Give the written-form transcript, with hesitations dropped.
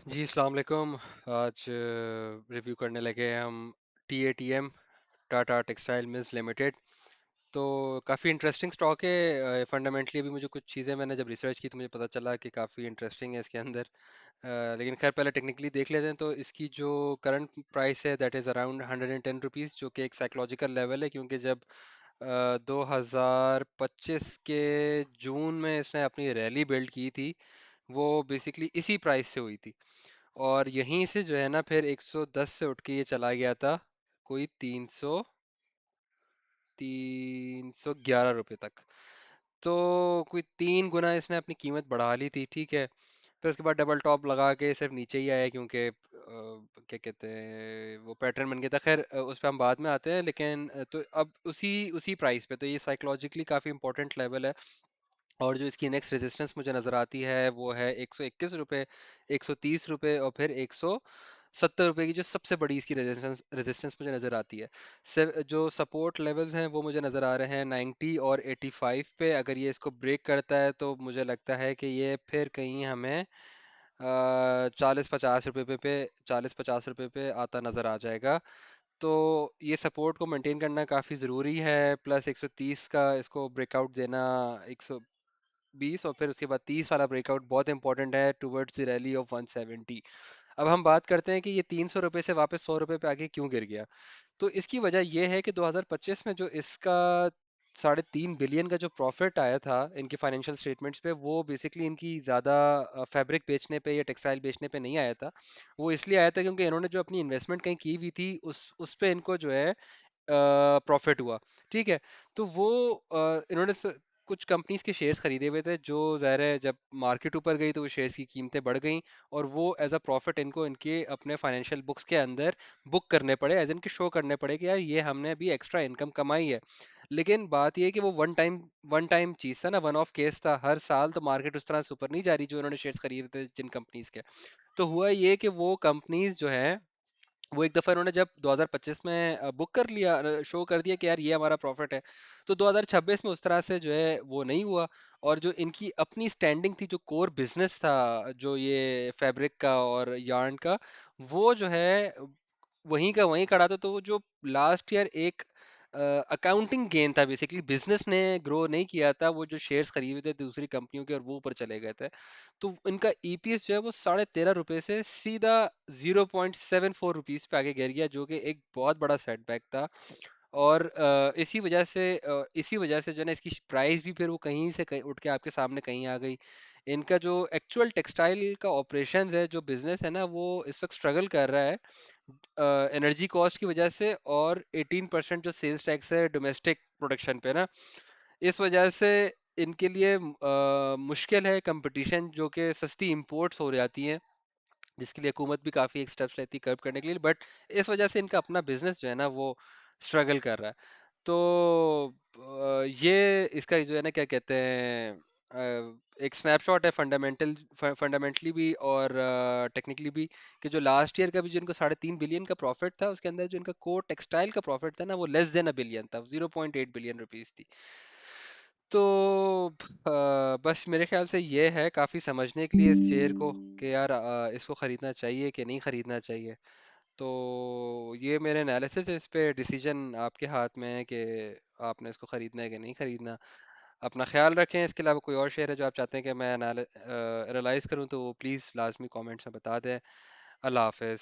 जी अस्सलाम वालेकुम। आज रिव्यू करने लगे हैं हम TATM, Tata textile mills limited. तो काफ़ी इंटरेस्टिंग स्टॉक है। फंडामेंटली अभी मुझे कुछ चीज़ें, मैंने जब रिसर्च की तो मुझे पता चला कि काफ़ी इंटरेस्टिंग है इसके अंदर। लेकिन खैर पहले टेक्निकली देख लेते हैं। तो इसकी जो करंट प्राइस है दैट इज़ अराउंड 110 रुपीज़, जो कि एक साइकोलॉजिकल लेवल है, क्योंकि जब 2025 के जून में इसने अपनी रैली बिल्ड की थी, वो बेसिकली इसी प्राइस से हुई थी। और यहीं से जो है ना, फिर 110 से उठ के ये चला गया था कोई 311 रुपए तक। तो कोई 3 गुना इसने अपनी कीमत बढ़ा ली थी, ठीक है। फिर उसके बाद डबल टॉप लगा के सिर्फ नीचे ही आया, क्योंकि क्या कहते हैं, वो पैटर्न बन गया था। खैर उस पर हम बाद में आते हैं। लेकिन तो अब उसी उसी प्राइस पे, तो ये साइकोलॉजिकली काफ़ी इंपॉर्टेंट लेवल है। और जो इसकी नेक्स्ट रेजिस्टेंस मुझे नज़र आती है वो है 121 रुपये, 130 रुपये, और फिर 170 रुपये की जो सबसे बड़ी इसकी रेजिस्टेंस रेजिस्टेंस मुझे नज़र आती है। जो सपोर्ट लेवल्स हैं वो मुझे नज़र आ रहे हैं 90 और 85 पे। अगर ये इसको ब्रेक करता है तो मुझे लगता है कि ये फिर कहीं हमें 40-50 रुपये पे आता नज़र आ जाएगा। तो ये सपोर्ट को मेंटेन करना काफ़ी ज़रूरी है। प्लस 130 का इसको ब्रेकआउट देना, 120, और फिर उसके बाद 30 वाला ब्रेकआउट बहुत इंपॉर्टेंट है टुवर्ड्स द रैली ऑफ 170। अब हम बात करते हैं कि ये 300 रुपये से वापस 100 रुपये पे आके क्यों गिर गया। तो इसकी वजह यह है कि 2025 में जो इसका 3.5 बिलियन का जो प्रॉफिट आया था इनके फाइनेंशियल स्टेटमेंट्स पे, वो बेसिकली इनकी ज़्यादा फैब्रिक बेचने पे या टेक्सटाइल बेचने पे नहीं आया था। वो इसलिए आया था क्योंकि इन्होंने जो अपनी इन्वेस्टमेंट कहीं की हुई थी, उस पे इनको जो है प्रॉफिट हुआ, ठीक है। तो वो इन्होंने कुछ कंपनीज के शेयर्स खरीदे हुए थे, जो ज़ाहिर है जब मार्केट ऊपर गई तो वो शेयर्स की कीमतें बढ़ गई, और वो एज अ प्रॉफिट इनको इनके अपने फाइनेंशियल बुक्स के अंदर बुक करने पड़े, एज इनके शो करने पड़े कि यार ये हमने अभी एक्स्ट्रा इनकम कमाई है। लेकिन बात ये है कि वो वन टाइम चीज़ था ना, वन ऑफ केस था। हर साल तो मार्केट उस तरह से ऊपर नहीं जा रही जो इन्होंने शेयर्स खरीदे थे जिन कंपनीज के। तो हुआ ये कि वो कंपनीज जो है, वो एक दफ़ा इन्होंने जब 2025 में बुक कर लिया, शो कर दिया कि यार ये हमारा प्रॉफिट है, तो 2026 में उस तरह से जो है वो नहीं हुआ। और जो इनकी अपनी स्टैंडिंग थी, जो कोर बिजनेस था, जो ये फैब्रिक का और यार्न का, वो जो है वहीं का वहीं खड़ा था। तो वो जो लास्ट ईयर एक अकाउंटिंग गेन था, बेसिकली बिजनेस ने ग्रो नहीं किया था, वो जो शेयर्स खरीदे थे दूसरी कंपनियों के और वो ऊपर चले गए थे। तो इनका ईपीएस जो है वो 13.5 रुपए से सीधा 0.74 रुपीज पे आगे गिर गया, जो कि एक बहुत बड़ा सेटबैक था। और इसी वजह से जो है ना, इसकी प्राइस भी फिर वो कहीं से कहीं उठ के आपके सामने कहीं आ गई। इनका जो एक्चुअल टेक्सटाइल का ऑपरेशंस है, जो बिजनेस है ना, वो इस वक्त स्ट्रगल कर रहा है एनर्जी कॉस्ट की वजह से, और 18% जो सेल्स टैक्स है डोमेस्टिक प्रोडक्शन पे ना, इस वजह से इनके लिए मुश्किल है। कंपटीशन जो कि सस्ती इंपोर्ट्स हो जाती हैं, जिसके लिए हुकूमत भी काफ़ी एक स्टेप्स लेती है कर्ब करने के लिए, बट इस वजह से इनका अपना बिजनेस जो है ना वो स्ट्रगल कर रहा है। तो ये इसका जो है ना, क्या कहते हैं, एक स्नैपशॉट है फंडामेंटली भी और टेक्निकली भी, कि जो लास्ट ईयर का भी जो इनको 3.5 बिलियन का प्रॉफिट था, उसके अंदर जो इनका कोर टेक्सटाइल का प्रॉफिट था ना, वो लेस देन अ बिलियन था, 0.8 बिलियन रुपीस थी। तो बस मेरे ख्याल से ये है काफ़ी समझने के लिए इस शेयर को, कि यार इसको ख़रीदना चाहिए कि नहीं ख़रीदना चाहिए। तो ये मेरे एनालिसिस है, इस पे डिसीजन आपके हाथ में है कि आपने इसको ख़रीदना है कि नहीं ख़रीदना। अपना ख्याल रखें। इसके अलावा कोई और शेयर है जो आप चाहते हैं कि मैं एनालाइज करूं, तो प्लीज़ लाजमी कमेंट्स में बता दें। अल्लाह हाफ़िज़।